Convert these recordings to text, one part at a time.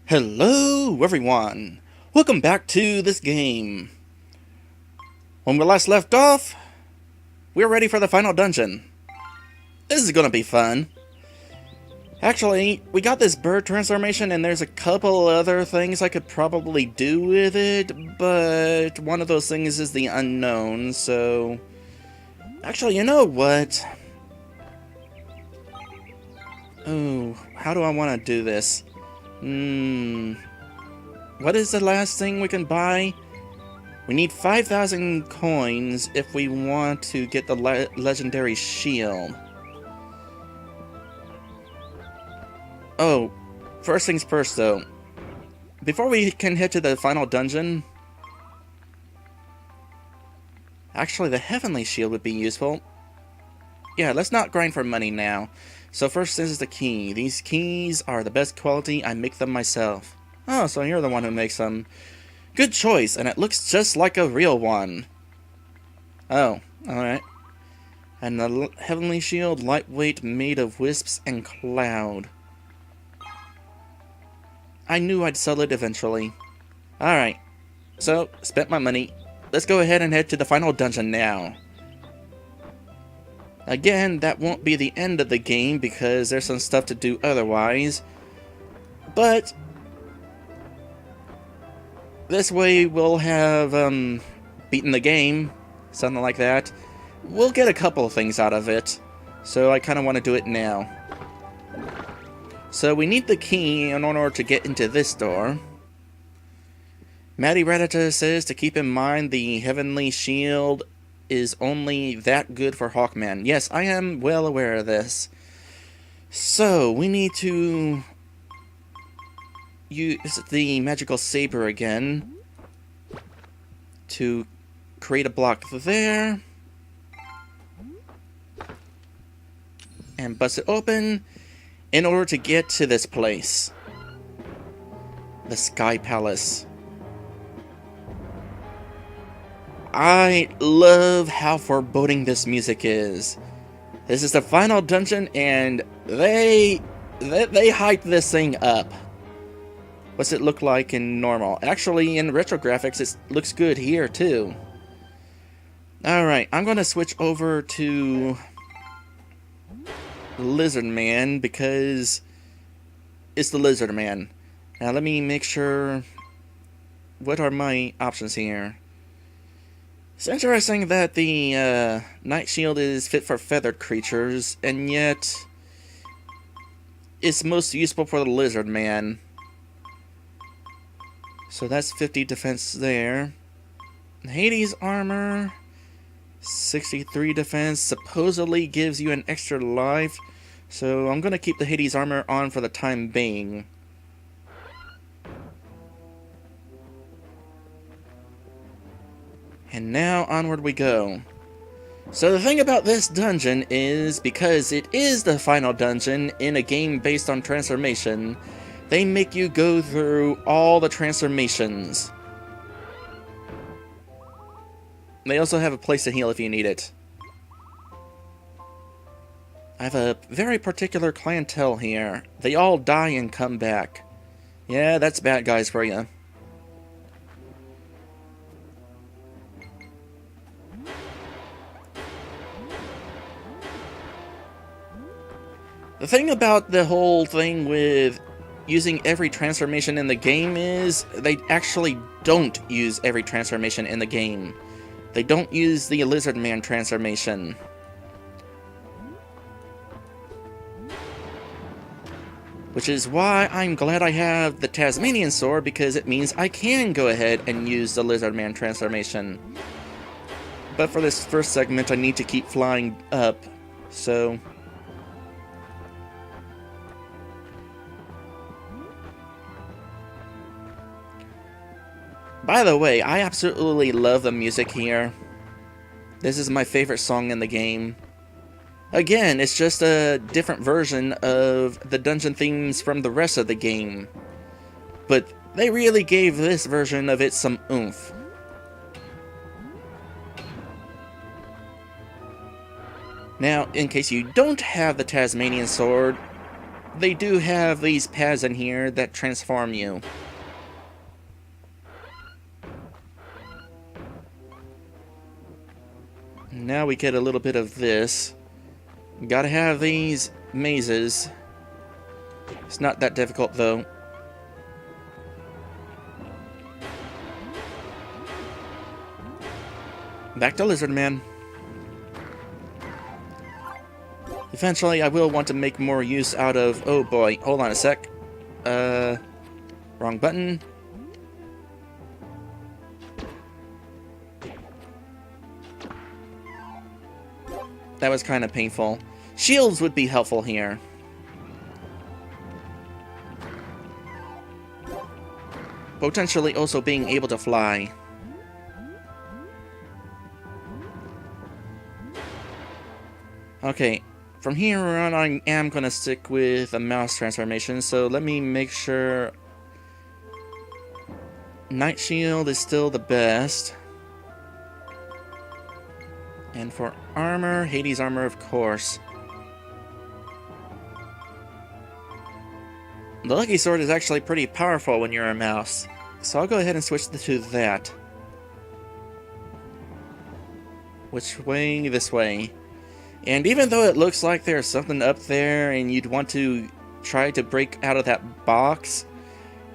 Hello everyone! Welcome back to this game. When we last left off, we're ready for the final dungeon. This is gonna be fun. Actually, we got this bird transformation and there's a couple other things I could probably do with it, but one of those things is the unknown, so... Actually, you know what? Oh, how do I want to do this? What is the last thing we can buy? We need 5,000 coins if we want to get the legendary shield. Oh, first things first though. Before we can head to the final dungeon... Actually, the heavenly shield would be useful. Yeah, let's not grind for money now. So first, this is the key. These keys are the best quality. I make them myself. Oh, so you're the one who makes them. Good choice, and it looks just like a real one. Oh, alright. And the heavenly shield, lightweight, made of wisps and cloud. I knew I'd sell it eventually. Alright, so, spent my money. Let's go ahead and head to the final dungeon now. Again, that won't be the end of the game because there's some stuff to do otherwise. But this way we'll have beaten the game, something like that. We'll get a couple of things out of it. So I kind of want to do it now. So we need the key in order to get into this door. Maddie Radita says to keep in mind the heavenly shield is only that good for Hawkman. Yes, I am well aware of this. So, we need to use the magical saber again to create a block there. And bust it open in order to get to this place. The Sky Palace. I love how foreboding this music is. This is the final dungeon, and they hyped this thing up. What's it look like in normal? Actually, in retro graphics, it looks good here too. Alright, I'm going to switch over to Lizard Man because it's the Lizard Man. Now let me make sure. What are my options here? It's interesting that the Night Shield is fit for feathered creatures, and yet it's most useful for the Lizard Man. So that's 50 defense there. Hades armor, 63 defense, supposedly gives you an extra life, so I'm going to keep the Hades armor on for the time being. And now, onward we go. So the thing about this dungeon is, because it is the final dungeon in a game based on transformation, they make you go through all the transformations. They also have a place to heal if you need it. I have a very particular clientele here. They all die and come back. Yeah, that's bad guys for you. The thing about the whole thing with using every transformation in the game is they actually don't use every transformation in the game. They don't use the Lizard Man transformation. Which is why I'm glad I have the Tasmanian sword, because it means I can go ahead and use the Lizard Man transformation. But for this first segment I need to keep flying up, so... By the way, I absolutely love the music here. This is my favorite song in the game. Again, it's just a different version of the dungeon themes from the rest of the game. But they really gave this version of it some oomph. Now, in case you don't have the Tasmanian sword, they do have these pads in here that transform you. Now we get a little bit of this. Gotta have these mazes. It's not that difficult though. Back to Lizard Man. Eventually, I will want to make more use out of... Oh boy, hold on a sec. Wrong button. That was kind of painful. Shields would be helpful here. Potentially also being able to fly. Okay, from here on I am going to stick with a mouse transformation, so let me make sure Night Shield is still the best. And for armor, Hades armor of course. The Lucky Sword is actually pretty powerful when you're a mouse, so I'll go ahead and switch to that. Which way? This way. And even though it looks like there's something up there and you'd want to try to break out of that box,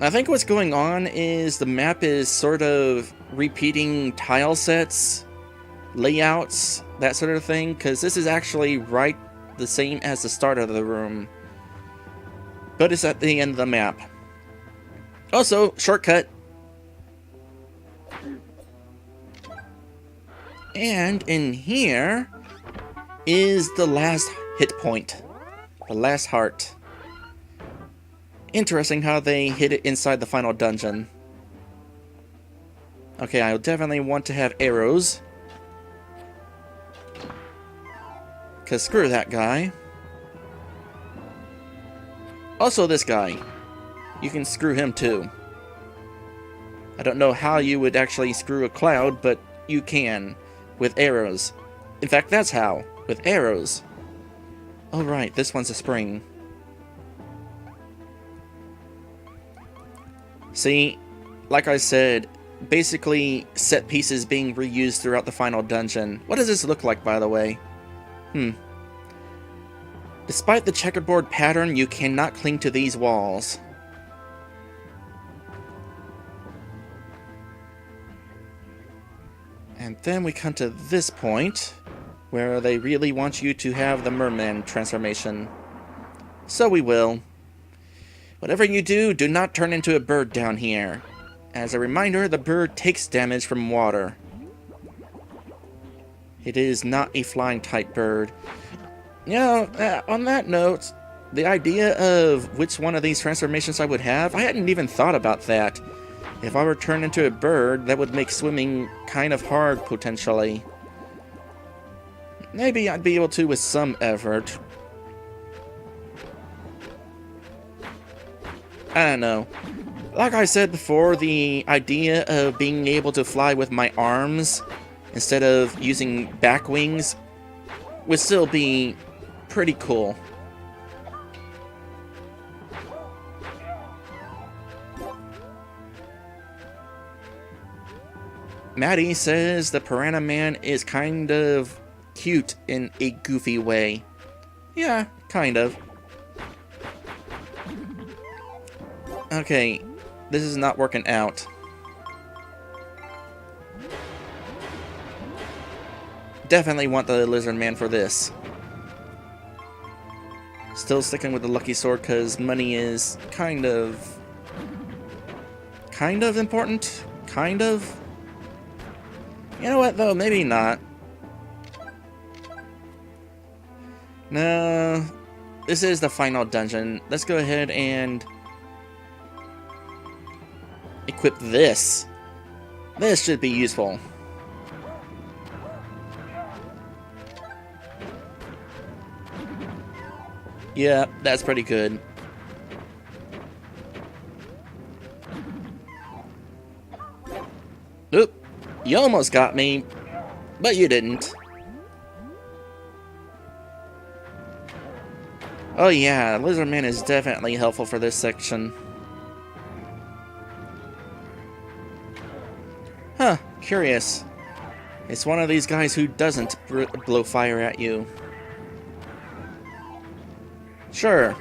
I think what's going on is the map is sort of repeating tile sets, layouts, that sort of thing, because this is actually right the same as the start of the room. But it's at the end of the map. Also, shortcut. And in here is the last hit point. The last heart. Interesting how they hid it inside the final dungeon. Okay, I'll definitely want to have arrows. Because screw that guy. Also this guy. You can screw him too. I don't know how you would actually screw a cloud, but you can. With arrows. In fact, that's how. With arrows. Oh right, this one's a spring. See, like I said, basically set pieces being reused throughout the final dungeon. What does this look like, by the way? Despite the checkerboard pattern, you cannot cling to these walls. And then we come to this point, where they really want you to have the Mermen Transformation. So we will. Whatever you do, do not turn into a bird down here. As a reminder, the bird takes damage from water. It is not a flying type bird. You know, on that note, the idea of which one of these transformations I would have, I hadn't even thought about that. If I were turned into a bird, that would make swimming kind of hard, potentially. Maybe I'd be able to with some effort. I don't know. Like I said before, the idea of being able to fly with my arms instead of using back wings would still be pretty cool. Maddie says the Piranha Man is kind of cute in a goofy way. Yeah, kind of. Okay, this is not working out. Definitely want the Lizard Man for this. Still sticking with the Lucky Sword because money is kind of important? Kind of? You know what though, maybe not. No, this is the final dungeon. Let's go ahead and equip this. This should be useful. Yeah, that's pretty good. Oop, you almost got me, but you didn't. Oh yeah, Lizardman is definitely helpful for this section. Huh, curious. It's one of these guys who doesn't blow fire at you. Sure.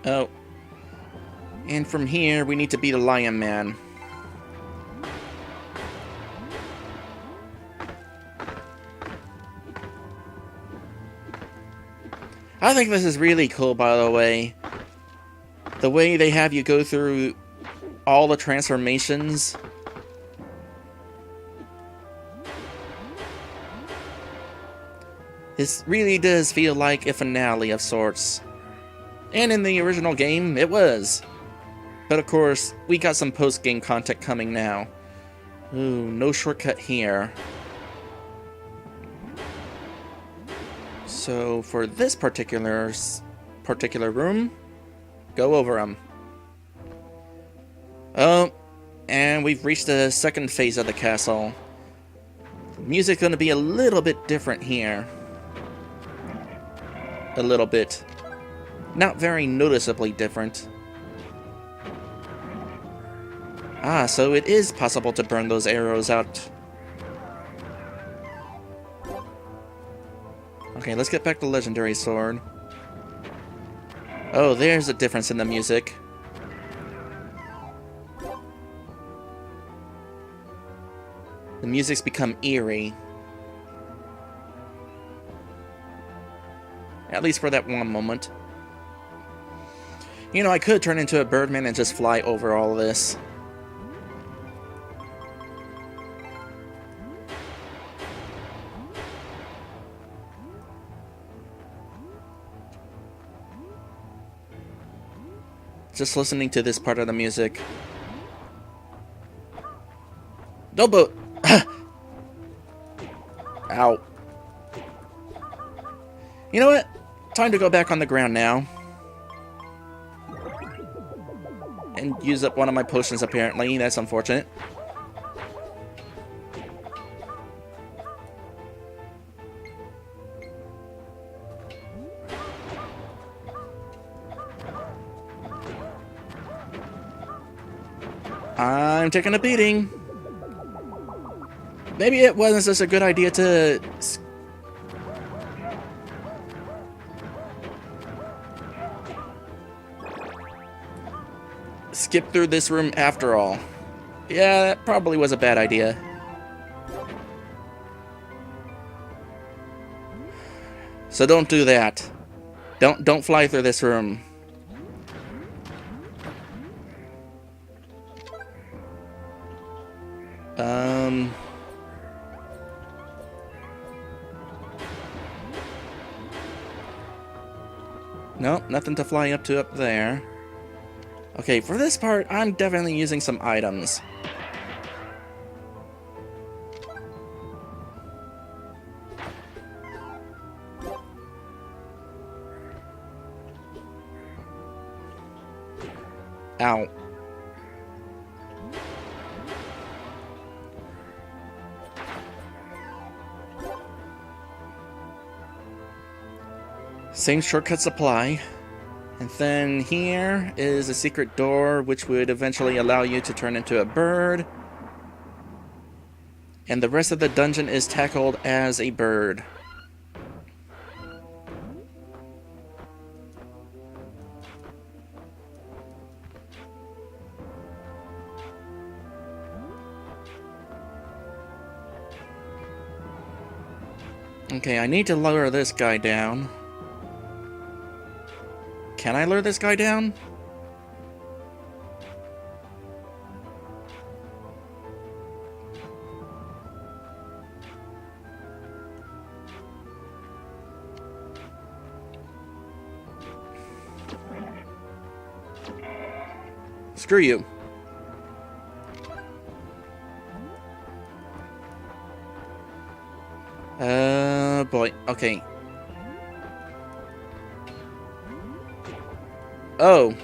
Oh. And from here, we need to beat a Lion Man. I think this is really cool, by the way. The way they have you go through all the transformations. This really does feel like a finale of sorts. And in the original game, it was. But of course, we got some post-game content coming now. Ooh, no shortcut here. So for this particular room, go over them. Oh, and we've reached the second phase of the castle. The music's going to be a little bit different here. A little bit. Not very noticeably different. Ah, so it is possible to burn those arrows out. Okay, let's get back to Legendary Sword. Oh, there's a difference in the music. The music's become eerie. At least for that one moment. You know, I could turn into a birdman and just fly over all this. Just listening to this part of the music. No boat! Ow. You know what? Time to go back on the ground now. And use up one of my potions, apparently. That's unfortunate. I'm taking a beating. Maybe it wasn't such a good idea to skip through this room after all. Yeah, that probably was a bad idea. So don't do that. Don't fly through this room. Nope, nothing to fly up to up there. Okay, for this part, I'm definitely using some items. Ow. Same shortcuts apply. And then here is a secret door which would eventually allow you to turn into a bird. And the rest of the dungeon is tackled as a bird. Okay, I need to lower this guy down. Can I lure this guy down? Screw you. Boy. Okay. Oh.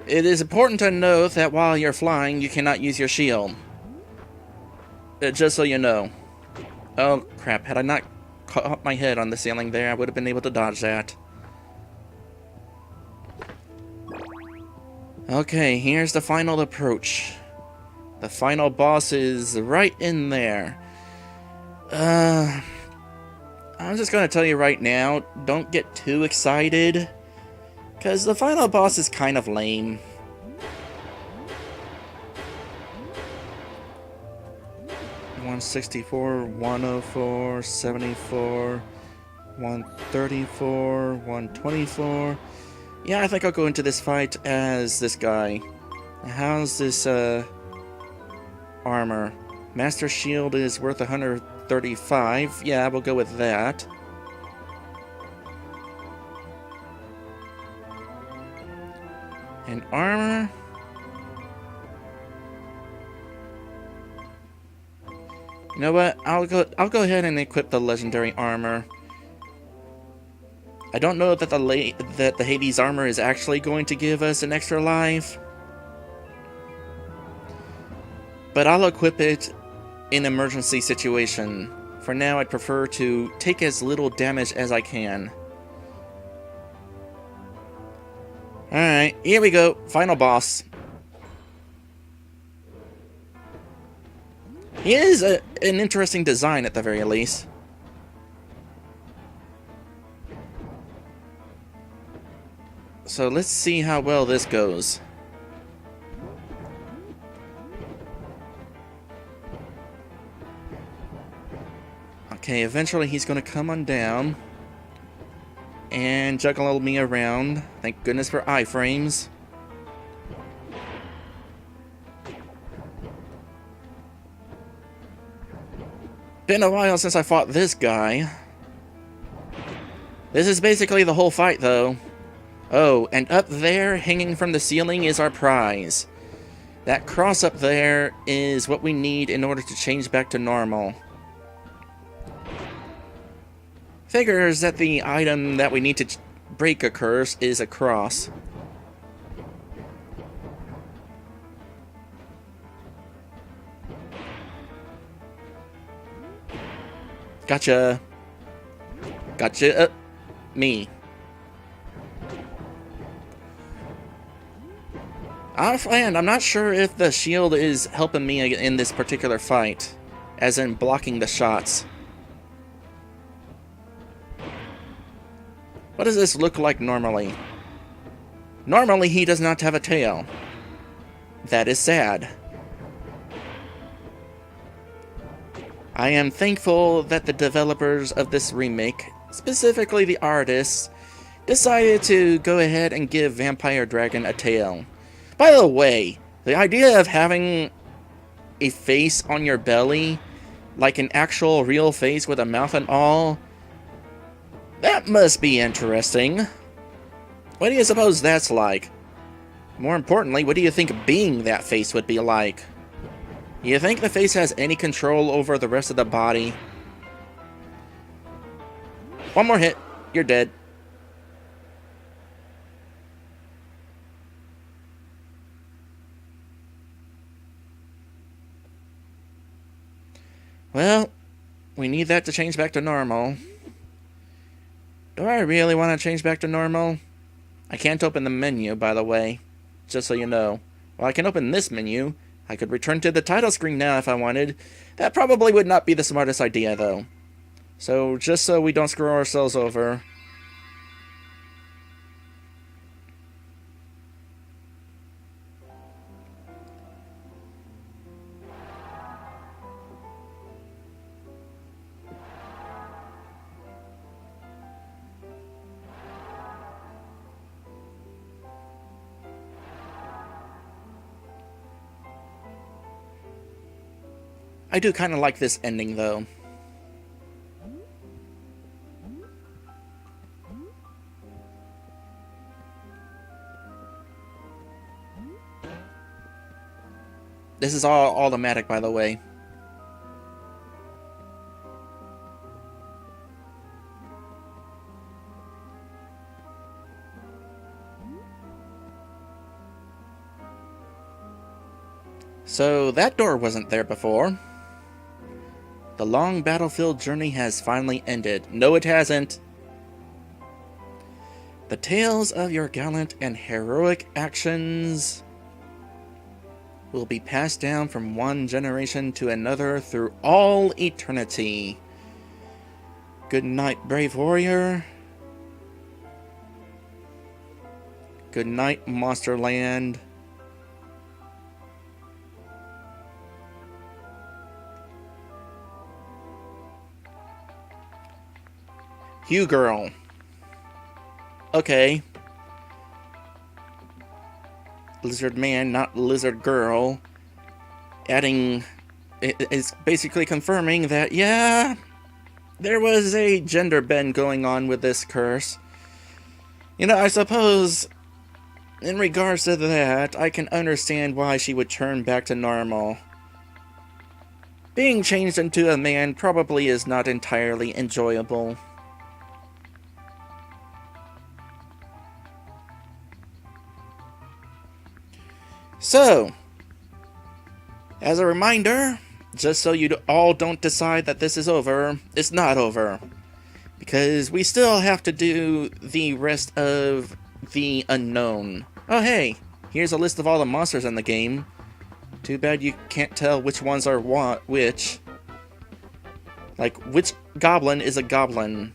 It is important to note that while you're flying, you cannot use your shield. Just so you know. Oh, crap. Had I not caught my head on the ceiling there, I would have been able to dodge that. Okay, here's the final approach. The final boss is right in there. I'm just gonna tell you right now, don't get too excited, because the final boss is kind of lame. $164, $104, $74, $134, $124. Yeah, I think I'll go into this fight as this guy. How's this, armor? Master Shield is worth 135. Yeah, we'll go with that. And armor? You know what? I'll go ahead and equip the legendary armor. I don't know that the Hades armor is actually going to give us an extra life, but I'll equip it in emergency situation. For now, I'd prefer to take as little damage as I can. Alright, here we go. Final boss. He is an interesting design at the very least. So let's see how well this goes. Okay, eventually he's going to come on down and juggle me around. Thank goodness for iframes. Been a while since I fought this guy. This is basically the whole fight, though. Oh, and up there, hanging from the ceiling, is our prize. That cross up there is what we need in order to change back to normal. Figures that the item that we need to break a curse is a cross. Gotcha. Gotcha. Me. Offhand, I'm not sure if the shield is helping me in this particular fight, as in blocking the shots. What does this look like normally? Normally, he does not have a tail. That is sad. I am thankful that the developers of this remake, specifically the artists, decided to go ahead and give Vampire Dragon a tail. By the way, the idea of having a face on your belly, like an actual real face with a mouth and all, that must be interesting. What do you suppose that's like? More importantly, what do you think being that face would be like? You think the face has any control over the rest of the body? One more hit, you're dead. Well, we need that to change back to normal. Do I really want to change back to normal? I can't open the menu, by the way, just so you know. Well, I can open this menu. I could return to the title screen now if I wanted. That probably would not be the smartest idea, though. So, just so we don't screw ourselves over. I do kind of like this ending, though. This is all automatic, by the way. So that door wasn't there before. The long battlefield journey has finally ended. No, it hasn't. The tales of your gallant and heroic actions will be passed down from one generation to another through all eternity. Good night, brave warrior. Good night, Monsterland. Hugh girl. Okay. Lizard man, not lizard girl. Adding... It's basically confirming that, yeah, there was a gender bend going on with this curse. You know, I suppose, in regards to that, I can understand why she would turn back to normal. Being changed into a man probably is not entirely enjoyable. So, as a reminder, just so you all don't decide that this is over, it's not over. Because we still have to do the rest of the unknown. Oh hey, here's a list of all the monsters in the game. Too bad you can't tell which ones are which. Like, which goblin is a goblin.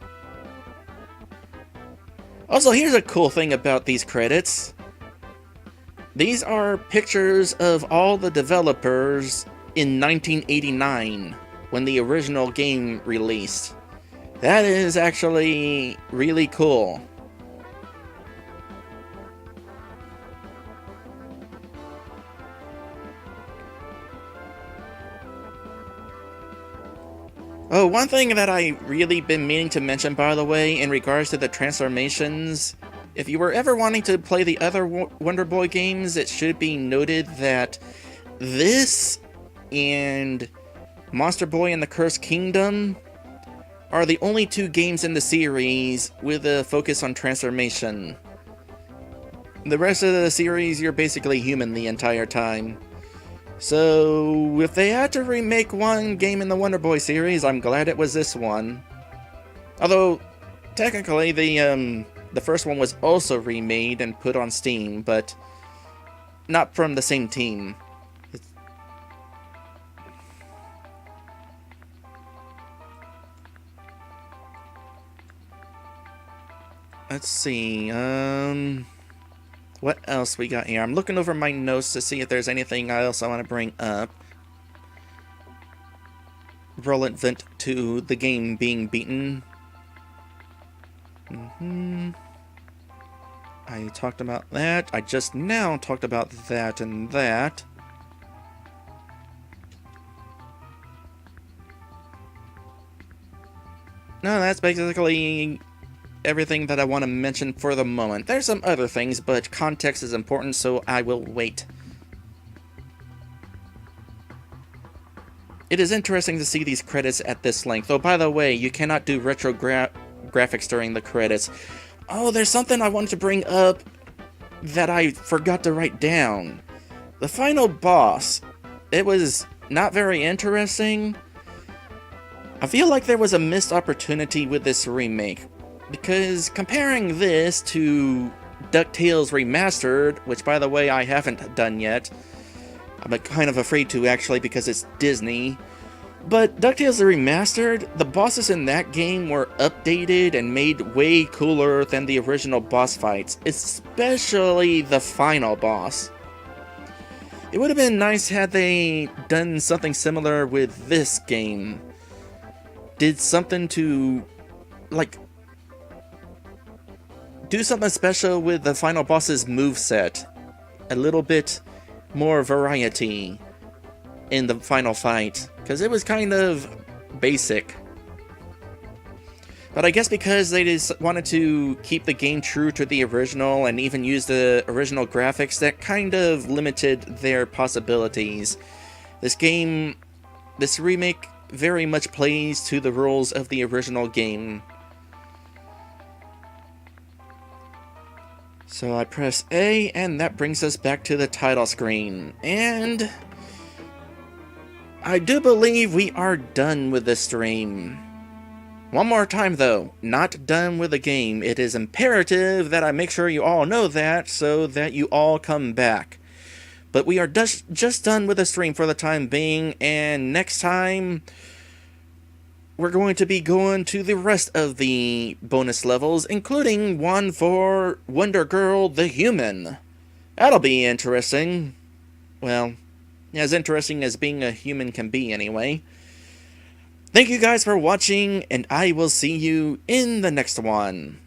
Also, here's a cool thing about these credits. These are pictures of all the developers in 1989, when the original game released. That is actually really cool. Oh, one thing that I really been meaning to mention, by the way, in regards to the transformations, if you were ever wanting to play the other Wonder Boy games, it should be noted that this and Monster Boy and the Cursed Kingdom are the only two games in the series with a focus on transformation. The rest of the series, you're basically human the entire time. So, if they had to remake one game in the Wonder Boy series, I'm glad it was this one. Although, technically, the first one was also remade and put on Steam, but not from the same team. Let's see, what else we got here? I'm looking over my notes to see if there's anything else I want to bring up relevant to the game being beaten. I talked about that. I just now talked about that and that. No, that's basically everything that I want to mention for the moment. There's some other things, but context is important, so I will wait. It is interesting to see these credits at this length. Oh, by the way, you cannot do retro graphics during the credits. Oh, there's something I wanted to bring up that I forgot to write down. The final boss, it was not very interesting. I feel like there was a missed opportunity with this remake, because comparing this to DuckTales Remastered, which by the way I haven't done yet, I'm kind of afraid to actually because it's Disney, but DuckTales Remastered, the bosses in that game were updated and made way cooler than the original boss fights, especially the final boss. It would have been nice had they done something similar with this game. Did something to, like, do something special with the final boss's moveset. A little bit more variety in the final fight, because it was kind of basic. But I guess because they just wanted to keep the game true to the original and even use the original graphics, that kind of limited their possibilities. This remake very much plays to the rules of the original game. So I press A, and that brings us back to the title screen. And I do believe we are done with this stream. One more time though, not done with the game. It is imperative that I make sure you all know that so that you all come back. But we are just done with the stream for the time being, and next time we're going to be going to the rest of the bonus levels, including one for Wonder Girl the Human. That'll be interesting. Well, as interesting as being a human can be anyway. Thank you guys for watching, and I will see you in the next one.